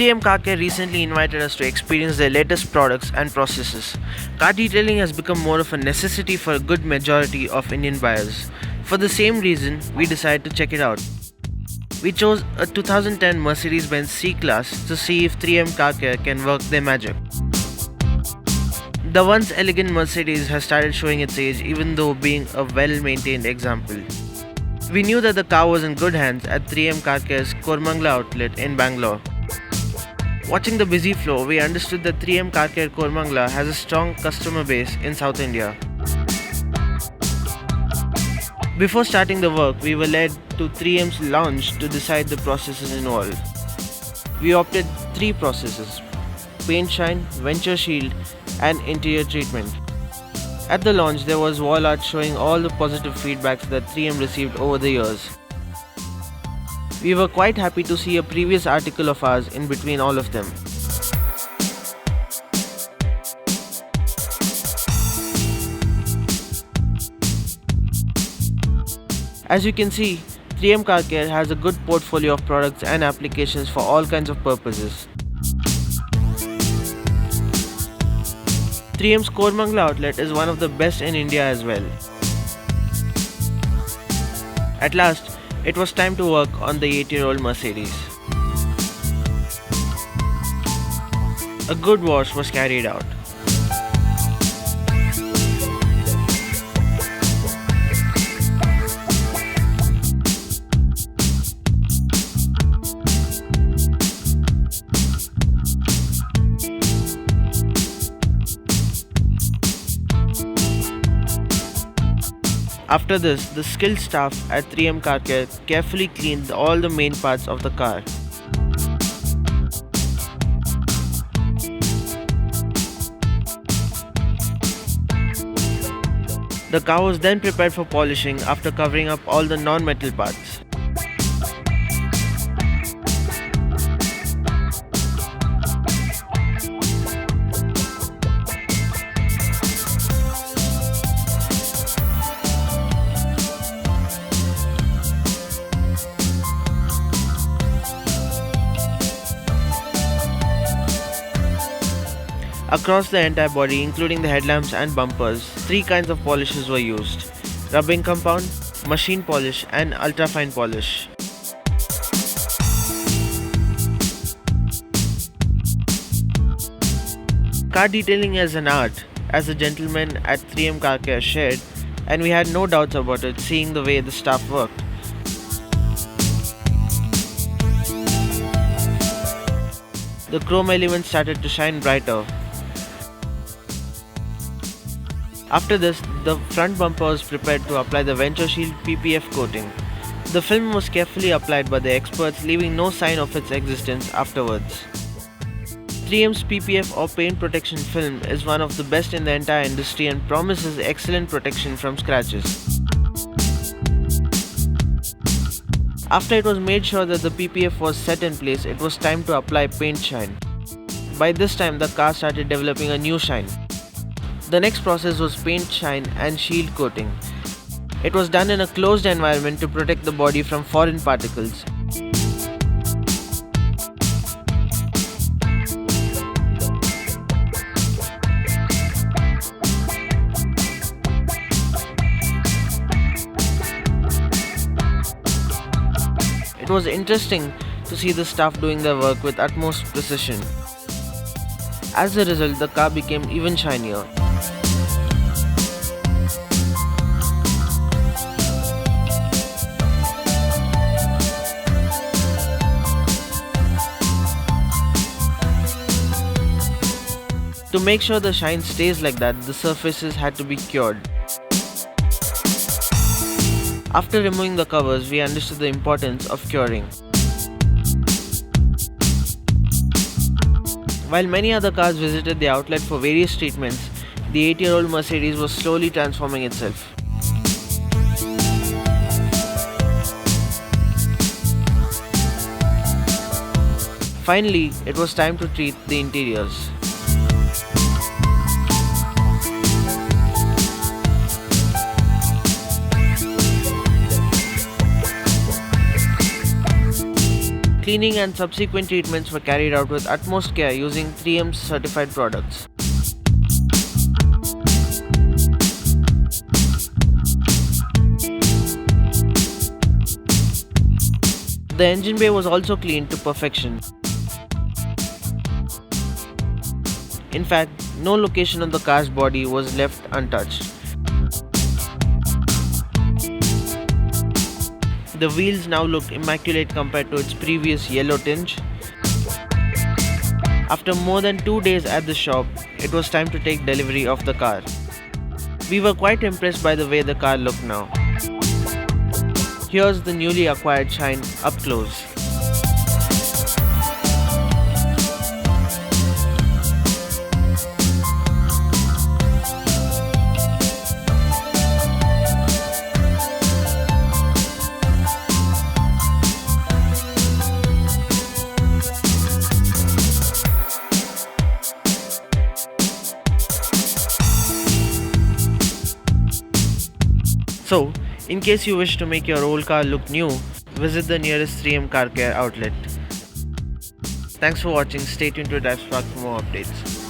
3M Car Care recently invited us to experience their latest products and processes. Car detailing has become more of a necessity for a good majority of Indian buyers. For the same reason, we decided to check it out. We chose a 2010 Mercedes-Benz C-Class to see if 3M Car Care can work their magic. The once elegant Mercedes has started showing its age even though being a well-maintained example. We knew that the car was in good hands at 3M Car Care's Kormangla outlet in Bangalore. Watching the busy flow, we understood that 3M Car Care Kormangla has a strong customer base in South India. Before starting the work, we were led to 3M's lounge to decide the processes involved. We opted 3 processes: paint shine, venture shield, and interior treatment. At the launch, there was wall art showing all the positive feedbacks that 3M received over the years. We were quite happy to see a previous article of ours in between all of them. As you can see, 3M Car Care has a good portfolio of products and applications for all kinds of purposes. 3M's Kormangla outlet is one of the best in India as well. At last, it was time to work on the 8-year-old Mercedes. A good wash was carried out. After this, the skilled staff at 3M Car Care carefully cleaned all the main parts of the car. The car was then prepared for polishing after covering up all the non-metal parts. Across the entire body, including the headlamps and bumpers, 3 kinds of polishes were used: rubbing compound, machine polish, and ultrafine polish. Car detailing is an art, as the gentleman at 3M Car Care shared, and we had no doubts about it seeing the way the staff worked. The chrome elements started to shine brighter. After this, the front bumper was prepared to apply the Venture Shield PPF coating. The film was carefully applied by the experts, leaving no sign of its existence afterwards. 3M's PPF or paint protection film is one of the best in the entire industry and promises excellent protection from scratches. After it was made sure that the PPF was set in place, it was time to apply paint shine. By this time, the car started developing a new shine. The next process was paint shine and shield coating. It was done in a closed environment to protect the body from foreign particles. It was interesting to see the staff doing their work with utmost precision. As a result, the car became even shinier. To make sure the shine stays like that, the surfaces had to be cured. After removing the covers, we understood the importance of curing. While many other cars visited the outlet for various treatments, the 8-year-old Mercedes was slowly transforming itself. Finally, it was time to treat the interiors. Cleaning and subsequent treatments were carried out with utmost care using 3M's certified products. The engine bay was also cleaned to perfection. In fact, no location on the car's body was left untouched. The wheels now look immaculate compared to its previous yellow tinge. After more than 2 days at the shop, it was time to take delivery of the car. We were quite impressed by the way the car looked now. Here's the newly acquired Shine up close. So, in case you wish to make your old car look new, visit the nearest 3M car care outlet. Thanks for watching. Stay tuned to DriveSpark for more updates.